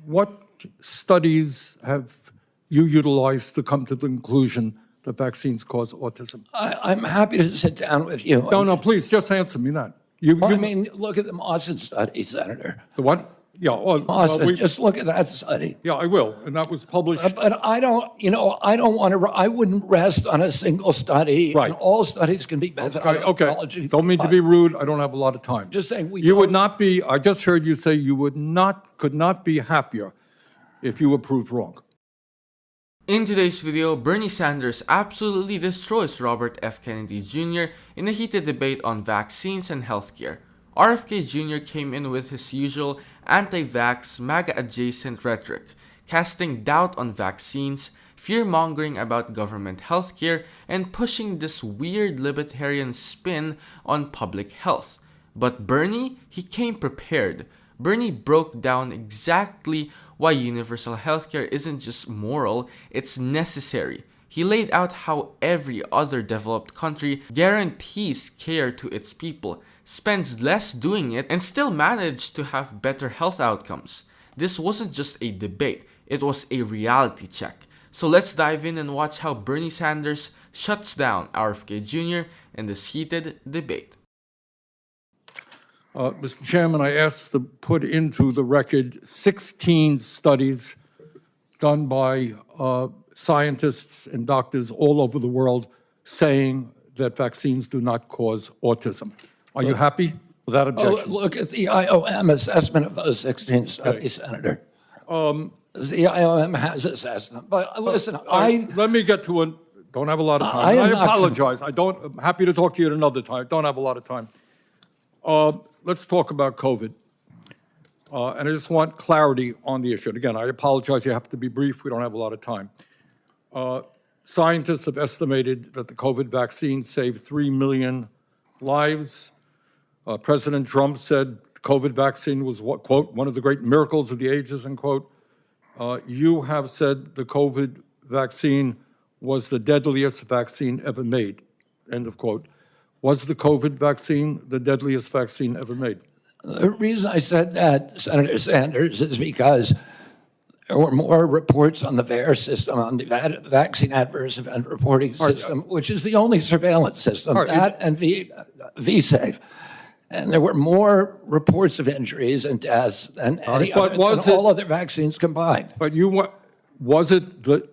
what studies have you utilized to come to the conclusion that vaccines cause autism? I'm happy to sit down with you. No, please, just answer me that. I mean, look at the Mawson study, Senator. The what? Yeah, Mawson, just look at that study. yeah, I will, and that was published. But I don't want to, I wouldn't rest on a single study. Right. And all studies can be methodology. Okay, don't mean to be rude. I don't have a lot of time. Just saying you would not be, I just heard you say you could not be happier if you were proved wrong. In today's video, Bernie Sanders absolutely destroys Robert F. Kennedy Jr. in a heated debate on vaccines and healthcare. RFK Jr. came in with his usual anti-vax, MAGA-adjacent rhetoric, casting doubt on vaccines, fear-mongering about government healthcare, and pushing this weird libertarian spin on public health. But Bernie, he came prepared. Bernie broke down exactly why universal healthcare isn't just moral, it's necessary. He laid out how every other developed country guarantees care to its people, spends less doing it, and still managed to have better health outcomes. This wasn't just a debate, it was a reality check. So let's dive in and watch how Bernie Sanders shuts down RFK Jr. in this heated debate. Mr. Chairman, I asked to put into the record 16 studies done by scientists and doctors all over the world saying that vaccines do not cause autism. Are you happy with that objection? Look at the IOM assessment of those 16 studies, Senator. The IOM has assessed them. But listen, let me get to one. Don't have a lot of time. I apologize. I'm happy to talk to you at another time. Don't have a lot of time. Let's talk about COVID. And I just want clarity on the issue. And again, I apologize. You have to be brief. We don't have a lot of time. Scientists have estimated that the COVID vaccine saved 3 million lives. President Trump said the COVID vaccine was, quote, one of the great miracles of the ages, end quote. You have said the COVID vaccine was the deadliest vaccine ever made, end of quote. Was the COVID vaccine the deadliest vaccine ever made? The reason I said that, Senator Sanders, is because there were more reports on the VAERS system, on the Vaccine Adverse Event Reporting System, which is the only surveillance system, that and VSafe. And there were more reports of injuries and deaths than all other vaccines combined. But was it the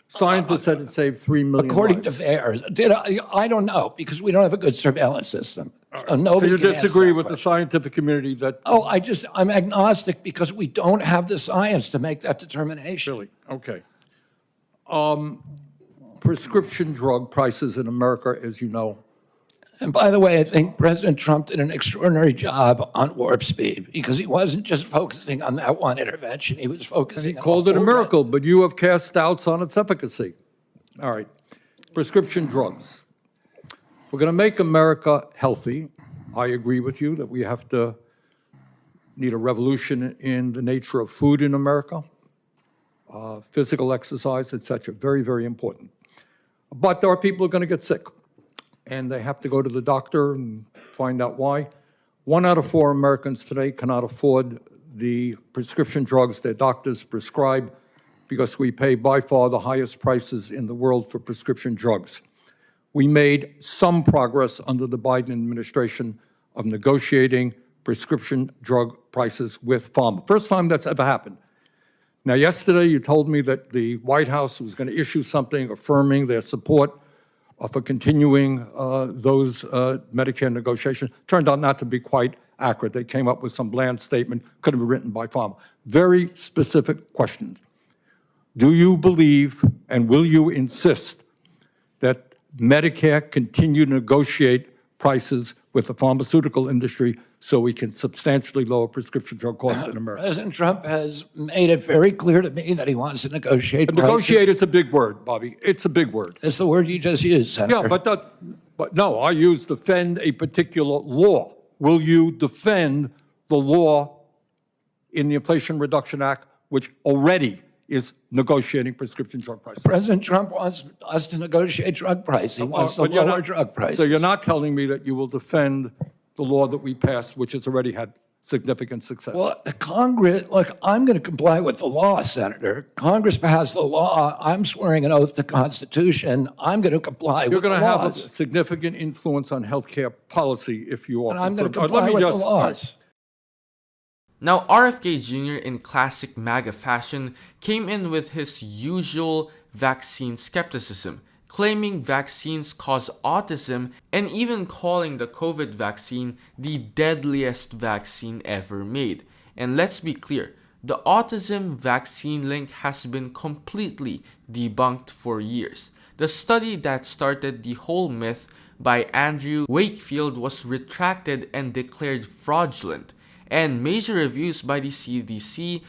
scientists said it saved 3 million According lives? to VAERS. I don't know, because we don't have a good surveillance system. So you disagree with the scientific community that... Oh, I'm agnostic because we don't have the science to make that determination. Really? Okay. Prescription drug prices in America, as you know. And by the way, I think President Trump did an extraordinary job on warp speed because he wasn't just focusing on that one intervention. He was focusing on... He called it a miracle, but you have cast doubts on its efficacy. All right. Prescription drugs. We're going to make America healthy. I agree with you that we need a revolution in the nature of food in America, physical exercise, etc. Very, very important. But there are people who are going to get sick, and they have to go to the doctor and find out why. 1 out of 4 Americans today cannot afford the prescription drugs their doctors prescribe because we pay by far the highest prices in the world for prescription drugs. We made some progress under the Biden administration of negotiating prescription drug prices with pharma. First time that's ever happened. Now, yesterday you told me that the White House was going to issue something affirming their support for continuing those Medicare negotiations. Turned out not to be quite accurate. They came up with some bland statement, could have been written by pharma. Very specific questions. Do you believe and will you insist that Medicare continue to negotiate prices with the pharmaceutical industry so we can substantially lower prescription drug costs in America? President Trump has made it very clear to me that he wants to negotiate prices. Negotiate is a big word, Bobby. It's a big word. It's the word you just used, Senator. Yeah, but no, I use defend a particular law. Will you defend the law in the Inflation Reduction Act, which already is negotiating prescription drug prices? President Trump wants us to negotiate drug price. He wants to lower drug prices. So you're not telling me that you will defend the law that we passed, which has already had significant success. Well, Congress, look, I'm going to comply with the law, Senator. Congress passed the law. I'm swearing an oath to the Constitution. I'm going to comply You're with the going to have a laws. significant influence on healthcare policy if you are. And I'm going to confirmed. comply with the laws. Now, RFK Jr., in classic MAGA fashion, came in with his usual vaccine skepticism, claiming vaccines cause autism and even calling the COVID vaccine the deadliest vaccine ever made. And let's be clear, the autism vaccine link has been completely debunked for years. The study that started the whole myth by Andrew Wakefield was retracted and declared fraudulent, and major reviews by the CDC,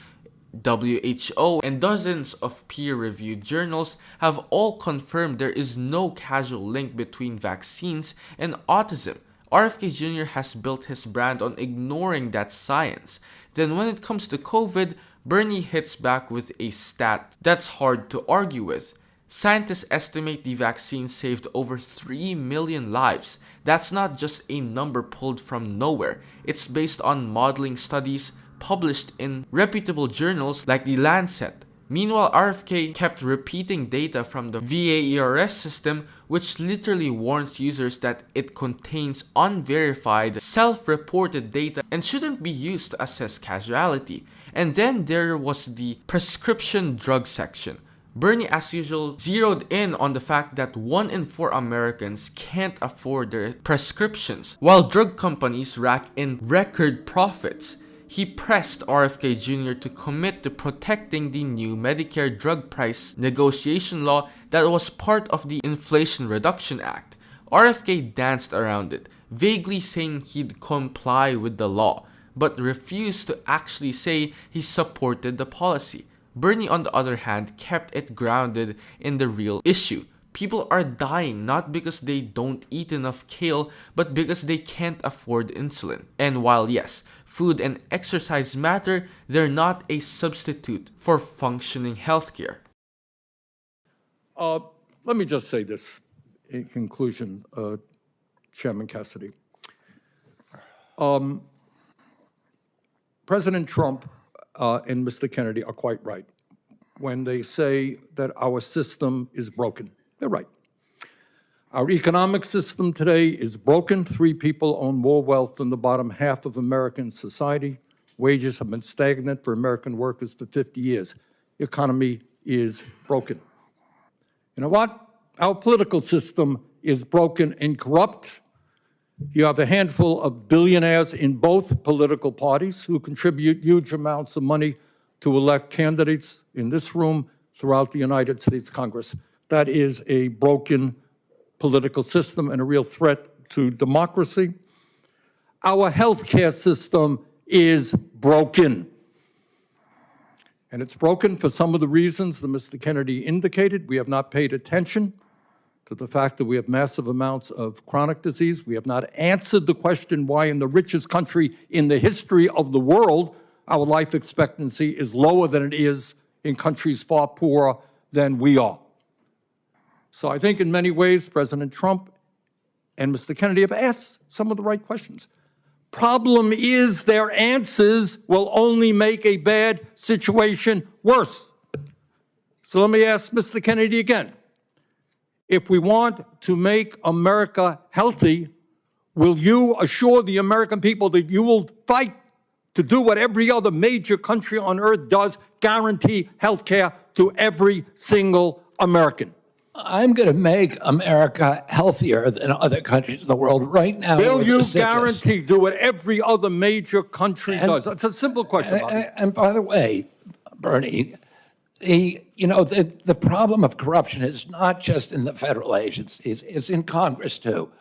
WHO, and dozens of peer-reviewed journals have all confirmed there is no causal link between vaccines and autism. RFK Jr. has built his brand on ignoring that science. Then when it comes to COVID, Bernie hits back with a stat that's hard to argue with. Scientists estimate the vaccine saved over 3 million lives. That's not just a number pulled from nowhere. It's based on modeling studies published in reputable journals like The Lancet. Meanwhile, RFK kept repeating data from the VAERS system, which literally warns users that it contains unverified, self-reported data and shouldn't be used to assess causality. And then there was the prescription drug section. Bernie, as usual, zeroed in on the fact that 1 in 4 Americans can't afford their prescriptions, while drug companies rack in record profits. He pressed RFK Jr. to commit to protecting the new Medicare drug price negotiation law that was part of the Inflation Reduction Act. RFK danced around it, vaguely saying he'd comply with the law, but refused to actually say he supported the policy. Bernie, on the other hand, kept it grounded in the real issue. People are dying not because they don't eat enough kale, but because they can't afford insulin. And while yes, food and exercise matter, they're not a substitute for functioning healthcare. Let me just say this in conclusion, Chairman Cassidy. President Trump and Mr. Kennedy are quite right when they say that our system is broken. They're right. Our economic system today is broken. 3 people own more wealth than the bottom half of American society. Wages have been stagnant for American workers for 50 years. The economy is broken. You know what? Our political system is broken and corrupt. You have a handful of billionaires in both political parties who contribute huge amounts of money to elect candidates in this room throughout the United States Congress. That is a broken political system and a real threat to democracy. Our healthcare system is broken. And it's broken for some of the reasons that Mr. Kennedy indicated. We have not paid attention to the fact that we have massive amounts of chronic disease. We have not answered the question why in the richest country in the history of the world, our life expectancy is lower than it is in countries far poorer than we are. So I think in many ways, President Trump and Mr. Kennedy have asked some of the right questions. Problem is their answers will only make a bad situation worse. So let me ask Mr. Kennedy again. If we want to make America healthy, will you assure the American people that you will fight to do what every other major country on earth does, guarantee health care to every single American? I'm going to make America healthier than other countries in the world right now. Will you guarantee do what every other major country does? That's a simple question. And by the way, Bernie, the problem of corruption is not just in the federal agencies, it's in Congress too.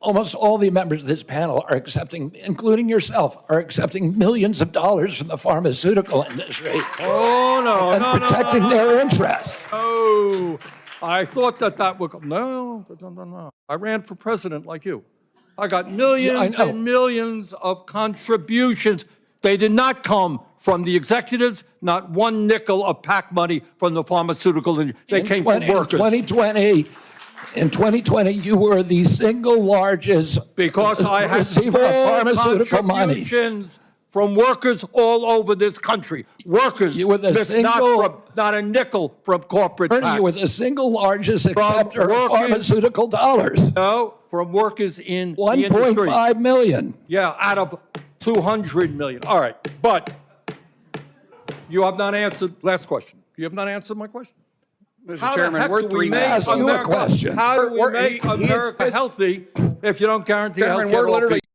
Almost all the members of this panel are accepting, including yourself, are accepting millions of dollars from the pharmaceutical industry. Oh, no, and protecting their interests. Oh, I thought that would come. No. I ran for president like you. I got millions and millions of contributions. They did not come from the executives, not one nickel of PAC money from the pharmaceutical industry. They came from workers. In 2020, you were the single largest because I had receiver of pharmaceutical money. from workers all over this country. Workers, With a miss not a nickel from corporate Bernie, tax. you were the single largest acceptor of workers- pharmaceutical dollars. No, from workers in the industry. 1.5 million. Yeah, out of 200 million. All right, but you have not answered, last question. You have not answered my question. Mr. How the Chairman, heck we're do we 3 make minutes. Ask you a America- question. How do we We're- make he is- America healthy if you don't guarantee health Chairman, care we're to all literally. people?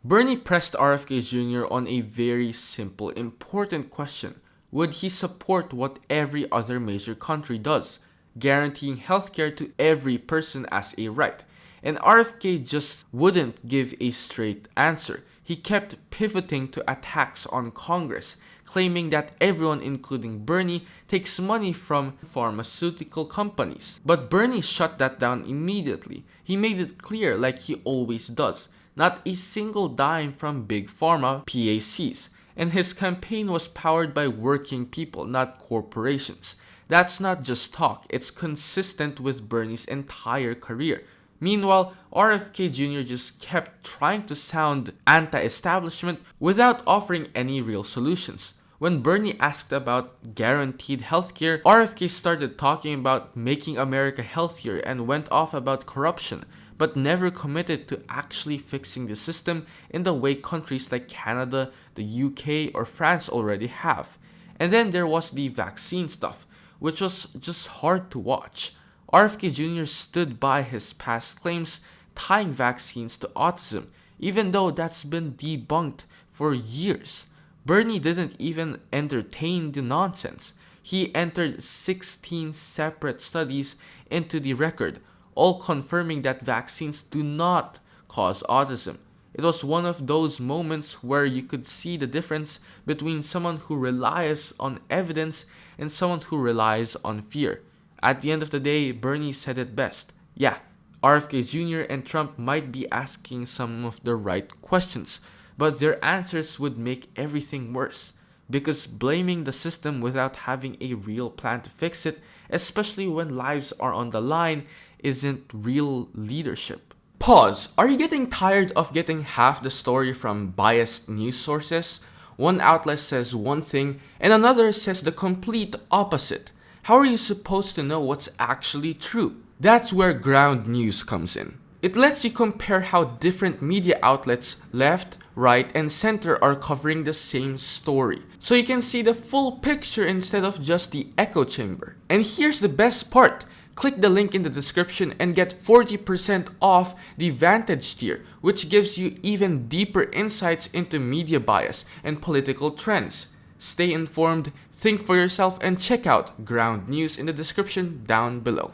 Bernie pressed RFK Jr. on a very simple, important question. Would he support what every other major country does, guaranteeing healthcare to every person as a right? And RFK just wouldn't give a straight answer. He kept pivoting to attacks on Congress, claiming that everyone, including Bernie, takes money from pharmaceutical companies. But Bernie shut that down immediately. He made it clear, like he always does, not a single dime from big pharma PACs. And his campaign was powered by working people, not corporations. That's not just talk, it's consistent with Bernie's entire career. Meanwhile, RFK Jr. just kept trying to sound anti-establishment without offering any real solutions. When Bernie asked about guaranteed healthcare, RFK started talking about making America healthier and went off about corruption, but never committed to actually fixing the system in the way countries like Canada, the UK, or France already have. And then there was the vaccine stuff, which was just hard to watch. RFK Jr. stood by his past claims tying vaccines to autism, even though that's been debunked for years. Bernie didn't even entertain the nonsense. He entered 16 separate studies into the record, all confirming that vaccines do not cause autism. It was one of those moments where you could see the difference between someone who relies on evidence and someone who relies on fear. At the end of the day, Bernie said it best. Yeah, RFK Jr. and Trump might be asking some of the right questions, but their answers would make everything worse. Because blaming the system without having a real plan to fix it, especially when lives are on the line, isn't real leadership. Pause. Are you getting tired of getting half the story from biased news sources? One outlet says one thing and another says the complete opposite. How are you supposed to know what's actually true? That's where ground news comes in. It lets you compare how different media outlets, left, right, and center are covering the same story. So you can see the full picture instead of just the echo chamber. And here's the best part. Click the link in the description and get 40% off the Vantage tier, which gives you even deeper insights into media bias and political trends. Stay informed, think for yourself, and check out Ground News in the description down below.